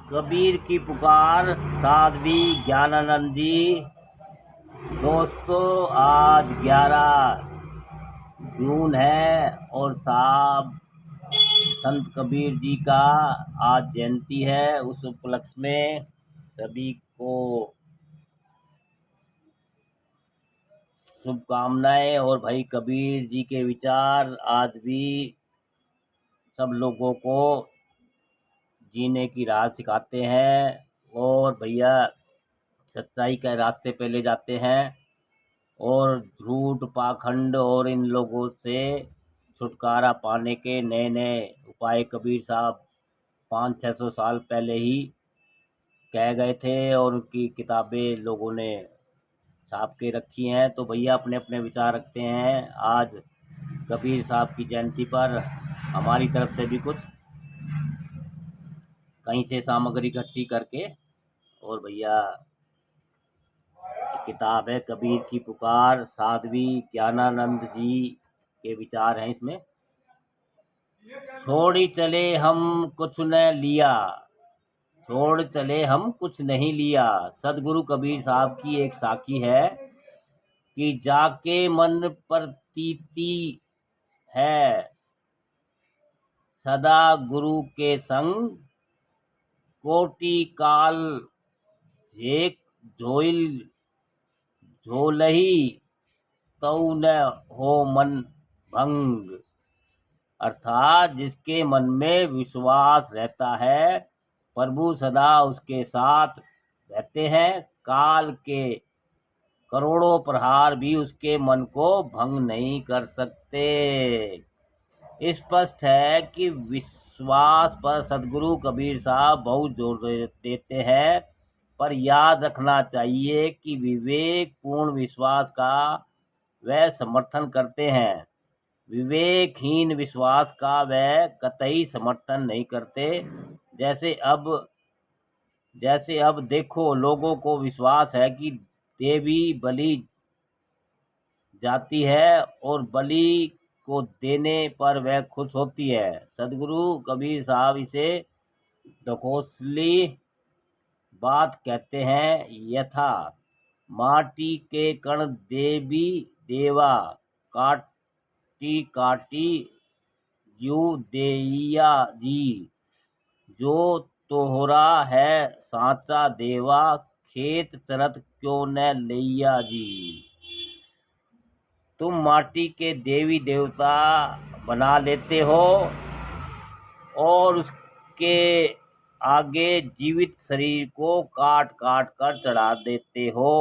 कबीर की पुकार साध्वी ज्ञानानंद जी। दोस्तों, आज 11 जून है और साहब संत कबीर जी का आज जयंती है। उस उपलक्ष्य में सभी को शुभकामनाएं। और भाई कबीर जी के विचार आज भी सब लोगों को जीने की राह सिखाते हैं और भैया सच्चाई के रास्ते पे ले जाते हैं और झूठ पाखंड और इन लोगों से छुटकारा पाने के नए नए उपाय कबीर साहब 500-600 साल पहले ही कह गए थे और उनकी किताबें लोगों ने छाप के रखी हैं। तो भैया अपने अपने विचार रखते हैं। आज कबीर साहब की जयंती पर हमारी तरफ से भी कुछ कहीं से सामग्री इकट्ठी करके और भैया किताब है कबीर की पुकार, साध्वी ज्ञानानंद जी के विचार हैं इसमें। छोड़ चले हम कुछ न लिया, छोड़ चले हम कुछ नहीं लिया। सदगुरु कबीर साहब की एक साखी है कि जाके मन प्रतीति है, सदा गुरु के संग, कोटि काल झेक झोइल झोलही, तऊ न हो मन भंग। अर्थात जिसके मन में विश्वास रहता है, प्रभु सदा उसके साथ रहते हैं। काल के करोड़ों प्रहार भी उसके मन को भंग नहीं कर सकते। स्पष्ट है कि विश्वास पर सदगुरु कबीर साहब बहुत जोर देते हैं, पर याद रखना चाहिए कि विवेक पूर्ण विश्वास का वह समर्थन करते हैं, विवेकहीन विश्वास का वह कतई समर्थन नहीं करते। जैसे अब देखो, लोगों को विश्वास है कि देवी बलि जाती है और बलि को देने पर वह खुश होती है। सदगुरु कबीर साहब इसे ढकोसली बात कहते हैं। यथा माटी के कण देवी देवा, काटी काटी जू देइया जी। जो तोहरा है साचा देवा, खेत चरत क्यों न लैया जी। तुम माटी के देवी देवता बना लेते हो और उसके आगे जीवित शरीर को काट काट कर चढ़ा देते हो।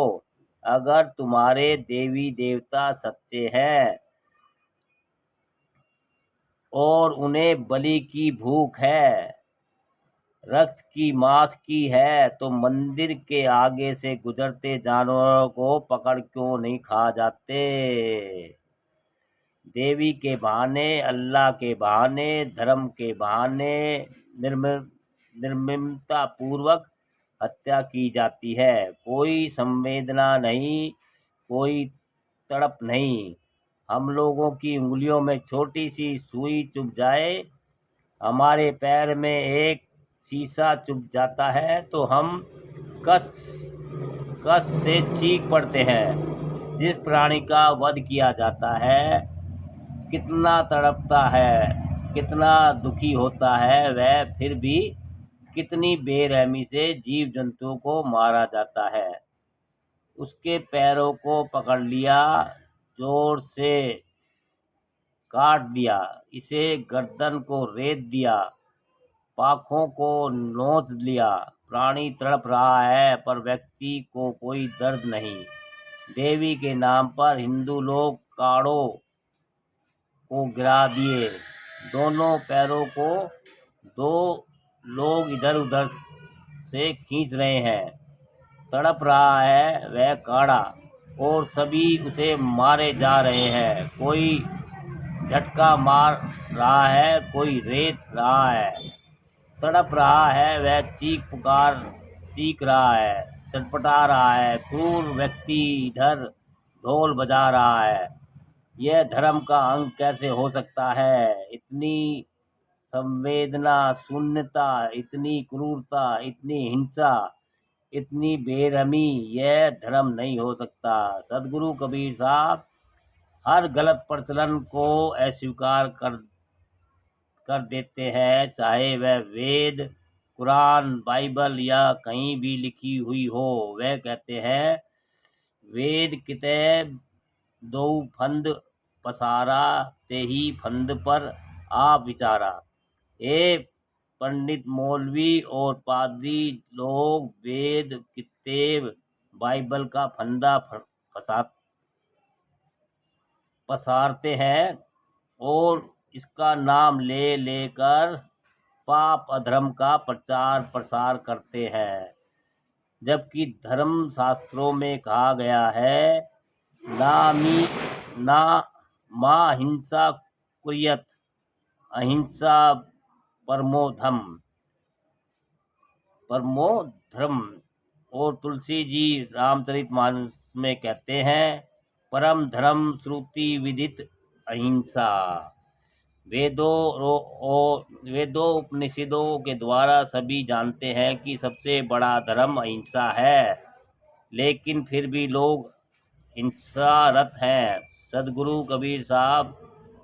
अगर तुम्हारे देवी देवता सच्चे हैं और उन्हें बलि की भूख है, रक्त की मांस की है, तो मंदिर के आगे से गुजरते जानवरों को पकड़ क्यों नहीं खा जाते। देवी के बहाने, अल्लाह के बहाने, धर्म के बहाने निर्ममता पूर्वक हत्या की जाती है। कोई संवेदना नहीं, कोई तड़प नहीं। हम लोगों की उंगलियों में छोटी सी सुई चुभ जाए, हमारे पैर में एक शीशा चुभ जाता है तो हम कष्ट से चीख पड़ते हैं। जिस प्राणी का वध किया जाता है कितना तड़पता है, कितना दुखी होता है वह, फिर भी कितनी बेरहमी से जीव जंतुओं को मारा जाता है। उसके पैरों को पकड़ लिया, जोर से काट दिया, इसे गर्दन को रेत दिया, पाखों को नोच लिया। प्राणी तड़प रहा है पर व्यक्ति को कोई दर्द नहीं। देवी के नाम पर हिंदू लोग काड़ों को गिरा दिए, दोनों पैरों को दो लोग इधर उधर से खींच रहे हैं। तड़प रहा है वह काड़ा और सभी उसे मारे जा रहे हैं। कोई झटका मार रहा है, कोई रेत रहा है। तड़प रहा है वह, चीख रहा है, चटपटा रहा है। क्रूर व्यक्ति इधर ढोल बजा रहा है। यह धर्म का अंग कैसे हो सकता है? इतनी संवेदना शून्यता, इतनी क्रूरता, इतनी हिंसा, इतनी बेरहमी, यह धर्म नहीं हो सकता। सदगुरु कबीर साहब हर गलत प्रचलन को अस्वीकार कर देते हैं, चाहे वह वेद, कुरान, बाइबल या कहीं भी लिखी हुई हो। वह कहते हैं, वेद किताब दो फंद पसारा, ते ही फंद पर आप विचारा। ये पंडित, मौलवी और पादरी लोग वेद, किताब, बाइबल का फंदा पसारते हैं और इसका नाम ले लेकर पाप अधर्म का प्रचार प्रसार करते हैं, जबकि धर्म शास्त्रों में कहा गया है, ना माँ हिंसा कुर्यत, अहिंसा परमो धर्म। और तुलसी जी रामचरितमानस में कहते हैं, परम धर्म श्रुति विदित अहिंसा। वेदों उपनिषदों के द्वारा सभी जानते हैं कि सबसे बड़ा धर्म अहिंसा है, लेकिन फिर भी लोग हिंसारत हैं। सदगुरु कबीर साहब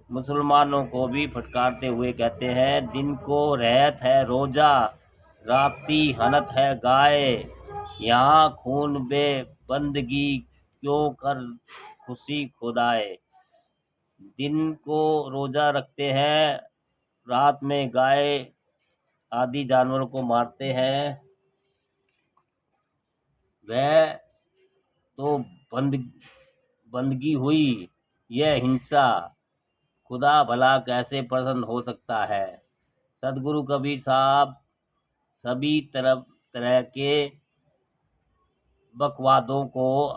मुसलमानों को भी फटकारते हुए कहते हैं, दिन को रहत है रोजा, राती हनत है गाय, यहाँ खून बे बंदगी क्यों कर खुशी खुदाए। दिन को रोजा रखते हैं, रात में गाय आदि जानवरों को मारते हैं, वह तो बंदगी हुई, यह हिंसा। खुदा भला कैसे प्रसन्न हो सकता है। सदगुरु कबीर साहब सभी तरह के बकवादों को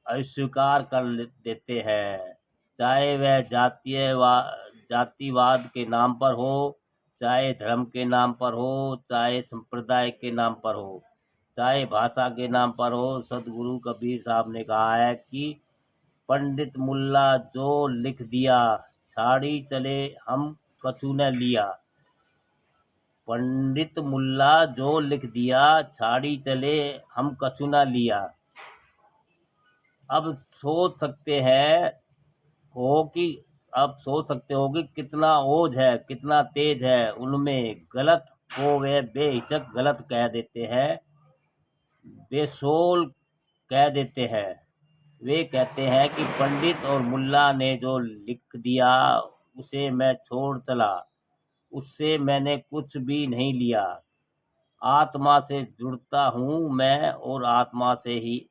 अस्वीकार कर देते हैं, चाहे वह जातिवाद के नाम पर हो, चाहे धर्म के नाम पर हो, चाहे संप्रदाय के नाम पर हो, चाहे भाषा के नाम पर हो। सदगुरु कबीर साहब ने कहा है कि पंडित मुल्ला जो लिख दिया, छाड़ी चले हम कछु न लिया। पंडित मुल्ला जो लिख दिया, छाड़ी चले हम कछु न लिया। अब सोच सकते हो कि कितना ओज है, कितना तेज है उनमें। गलत को वे बेहिचक गलत कह देते हैं, बेसोल कह देते हैं। वे कहते हैं कि पंडित और मुल्ला ने जो लिख दिया उसे मैं छोड़ चला, उससे मैंने कुछ भी नहीं लिया। आत्मा से जुड़ता हूँ मैं, और आत्मा से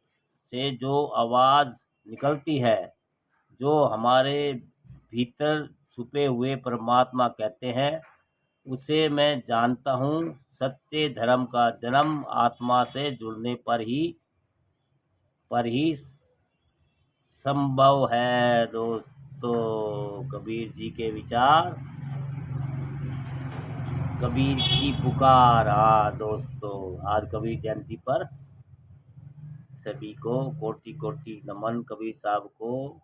जो आवाज़ निकलती है, जो हमारे भीतर छुपे हुए परमात्मा कहते हैं, उसे मैं जानता हूँ। सच्चे धर्म का जन्म आत्मा से जुड़ने पर ही संभव है। दोस्तों, कबीर जी के विचार, कबीर की पुकार। हाँ दोस्तों, आज कबीर जयंती पर सभी को कोटि कोटि नमन। कबीर साहब को